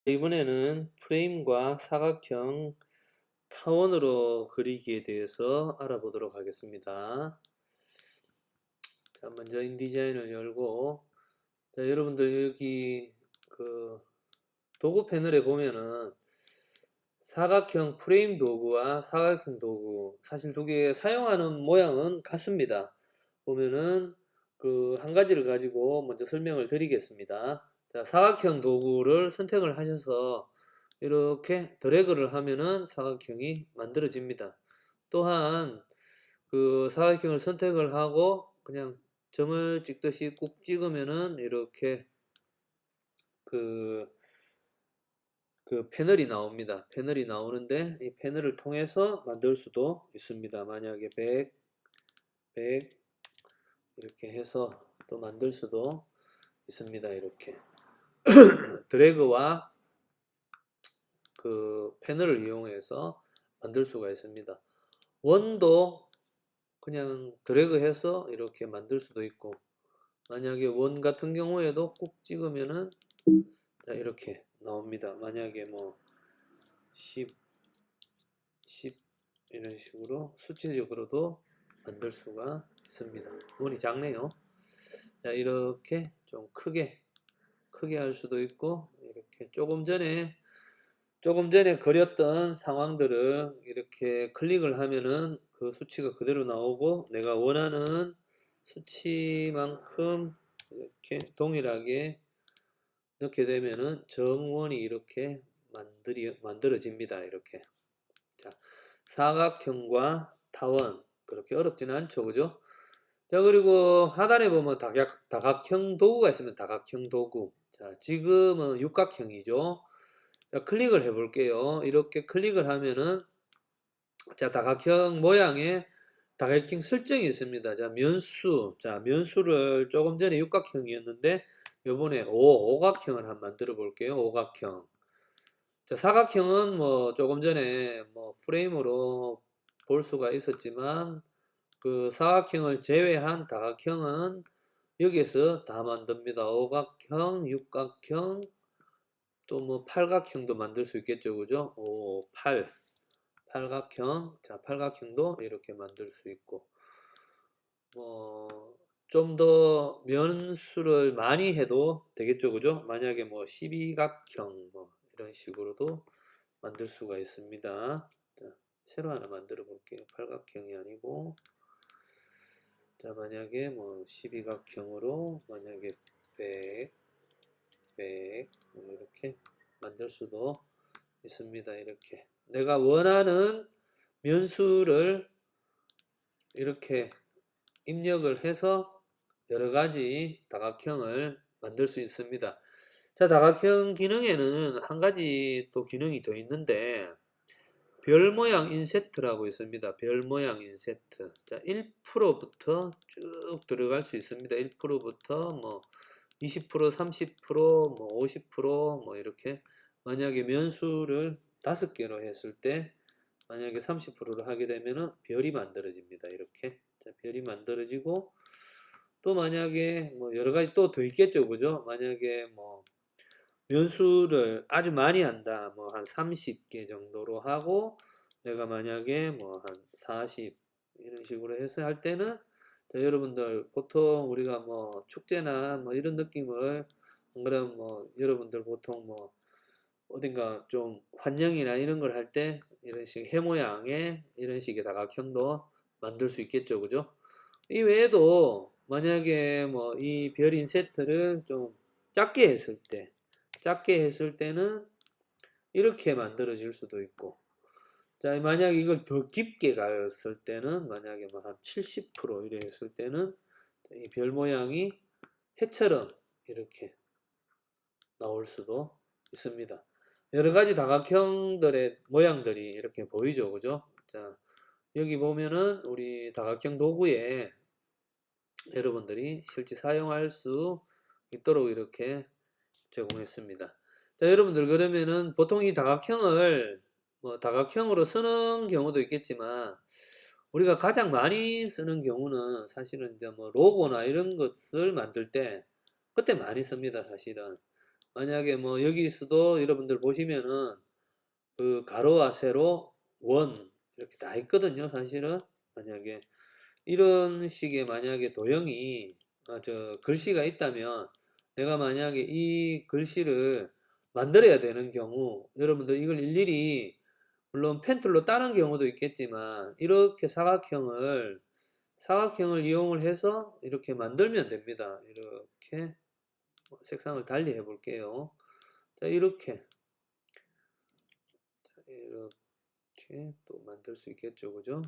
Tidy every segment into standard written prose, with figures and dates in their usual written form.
이번에는 프레임과 사각형 타원으로 그리기에 대해서 알아보도록 하겠습니다. 자, 먼저 인디자인을 열고, 자, 여러분들 여기 그 도구 패널에 보면은 사각형 프레임 도구와 사각형 도구, 사실 두 개 사용하는 모양은 같습니다. 보면은 그 한 가지를 가지고 먼저 설명을 드리겠습니다. 자, 사각형 도구를 선택을 하셔서 이렇게 드래그를 하면은 사각형이 만들어집니다. 또한 그 사각형을 선택을 하고 그냥 점을 찍듯이 꾹 찍으면은 이렇게 그, 그 패널이 나옵니다. 패널이 나오는데 이 패널을 통해서 만들 수도 있습니다. 만약에 100 이렇게 해서 또 만들 수도 있습니다. 이렇게 드래그와 그 패널을 이용해서 만들 수가 있습니다. 원도 그냥 드래그해서 이렇게 만들 수도 있고, 만약에 원 같은 경우에도 꾹 찍으면은 자, 이렇게 나옵니다. 만약에 뭐 10 이런 식으로 수치적으로도 만들 수가 있습니다. 원이 작네요. 자, 이렇게 좀 크게 할 수도 있고, 이렇게 조금 전에 그렸던 상황들을 이렇게 클릭을 하면은 그 수치가 그대로 나오고, 내가 원하는 수치만큼 이렇게 동일하게 넣게 되면은 정원이 이렇게 만들어집니다. 이렇게. 자, 사각형과 타원. 그렇게 어렵지는 않죠. 그죠? 자, 그리고 하단에 보면 다각형 도구가 있으면 다각형 도구. 자, 지금은 육각형이죠. 자, 클릭을 해 볼게요. 이렇게 클릭을 하면은, 자, 다각형 모양의 다각형 설정이 있습니다. 자, 면수. 자, 면수를 조금 전에 육각형이었는데, 요번에 오각형을 한번 만들어 볼게요. 오각형. 자, 사각형은 뭐 조금 전에 뭐 프레임으로 볼 수가 있었지만, 그 사각형을 제외한 다각형은 여기에서 다 만듭니다. 오각형, 육각형, 또 뭐 팔각형도 만들 수 있겠죠. 그죠? 팔각형. 자, 팔각형도 이렇게 만들 수 있고, 좀 더 면수를 많이 해도 되겠죠. 그죠? 만약에 뭐 12각형 뭐 이런 식으로도 만들 수가 있습니다. 자, 새로 하나 만들어 볼게요. 팔각형이 아니고, 자, 만약에 뭐 12각형으로 만약에 100 이렇게 만들 수도 있습니다. 이렇게 내가 원하는 면수를 이렇게 입력을 해서 여러 가지 다각형을 만들 수 있습니다. 자, 다각형 기능에는 한 가지 또 기능이 더 있는데, 별 모양 인세트라고 있습니다. 별 모양 인세트. 자, 1%부터 쭉 들어갈 수 있습니다. 1%부터 뭐 20%, 30%, 뭐 50%뭐 이렇게, 만약에 면수를 5개로 했을 때 만약에 30%를 하게 되면은 별이 만들어집니다. 이렇게. 자, 별이 만들어지고, 또 만약에 뭐 여러 가지 또 더 있겠죠. 그죠? 만약에 뭐 면수를 아주 많이 한다. 뭐 한 30개 정도로 하고, 내가 만약에 뭐 한 40 이런 식으로 해서 할 때는, 자, 여러분들 보통 우리가 뭐 축제나 뭐 이런 느낌을, 안 그러면 뭐 여러분들 보통 뭐 어딘가 좀 환영이나 이런 걸 할 때 이런 식 해 모양의 이런 식의 다각형도 만들 수 있겠죠. 그죠? 이 외에도 만약에 뭐 이 별 인세트를 좀 작게 했을 때, 는 이렇게 만들어질 수도 있고, 자, 만약에 이걸 더 깊게 갔을 때는, 만약에 뭐 한 70% 이래 했을 때는 이 별 모양이 해처럼 이렇게 나올 수도 있습니다. 여러 가지 다각형들의 모양들이 이렇게 보이죠. 그죠? 자, 여기 보면은 우리 다각형 도구에 여러분들이 실제 사용할 수 있도록 이렇게 제공했습니다. 자, 여러분들 그러면은 보통 이 다각형을 뭐 다각형으로 쓰는 경우도 있겠지만, 우리가 가장 많이 쓰는 경우는 사실은 이제 뭐 로고나 이런 것을 만들 때 그때 많이 씁니다. 사실은. 만약에 뭐 여기서도 여러분들 보시면은 그 가로와 세로 원 이렇게 다 있거든요. 사실은 만약에 이런 식의 만약에 도형이 저 글씨가 있다면 내가 만약에 이 글씨를 만들어야 되는 경우 여러분들 이걸 일일이 물론 펜툴로 따는 경우도 있겠지만 이렇게 사각형을 이용을 해서 이렇게 만들면 됩니다. 이렇게 색상을 달리 해 볼게요. 자, 이렇게 또 만들 수 있겠죠, 그죠?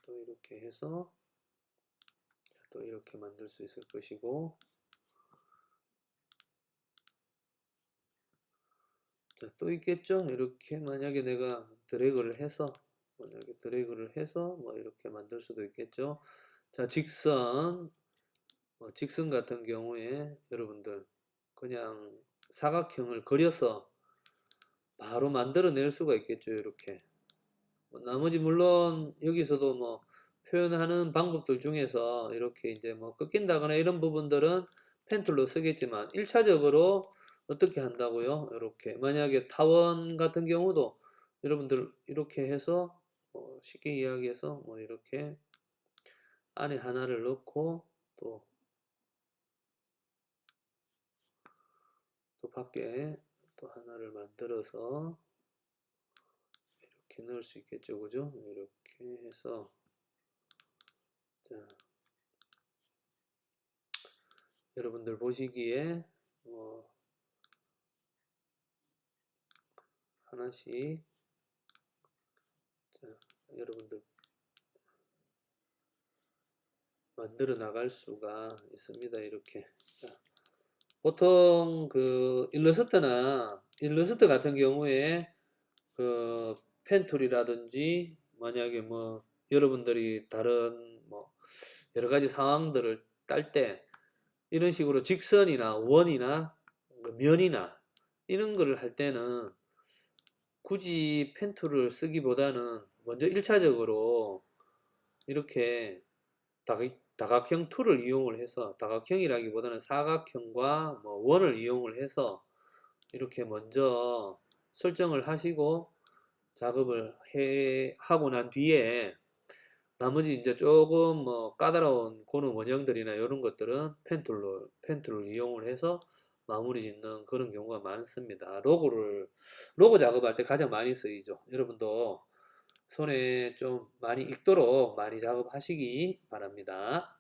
또 이렇게 해서 또 이렇게 만들 수 있을 것이고, 자, 또 있겠죠? 이렇게 만약에 내가 드래그를 해서 뭐 이렇게 만들 수도 있겠죠. 자, 직선 같은 경우에 여러분들 그냥 사각형을 그려서 바로 만들어낼 수가 있겠죠. 이렇게 나머지 물론 여기서도 뭐 표현하는 방법들 중에서 이렇게 이제 뭐 꺾인다거나 이런 부분들은 펜툴로 쓰겠지만 1차적으로 어떻게 한다고요? 이렇게 만약에 타원 같은 경우도 여러분들 이렇게 해서 쉽게 이야기해서 뭐 이렇게 안에 하나를 넣고 또 밖에 또 하나를 만들어서 이렇게 넣을 수 있겠죠, 그죠? 이렇게 해서 자, 여러분들 보시기에 하나씩 자, 여러분들 만들어 나갈 수가 있습니다. 이렇게 자, 보통 그 일러스트 같은 경우에 그 펜툴이라든지 만약에 뭐 여러분들이 다른 뭐 여러 가지 상황들을 딸 때 이런 식으로 직선이나 원이나 면이나 이런 거를 할 때는 굳이 펜툴을 쓰기보다는 먼저 1차적으로 이렇게 다각형 툴을 이용을 해서 다각형이라기보다는 사각형과 뭐 원을 이용을 해서 이렇게 먼저 설정을 하시고 작업을 하고 난 뒤에 나머지 이제 조금 뭐 까다로운 고는 원형들이나 이런 것들은 펜툴을 이용을 해서 마무리 짓는 그런 경우가 많습니다. 로고 작업할 때 가장 많이 쓰이죠. 여러분도 손에 좀 많이 익도록 많이 작업하시기 바랍니다.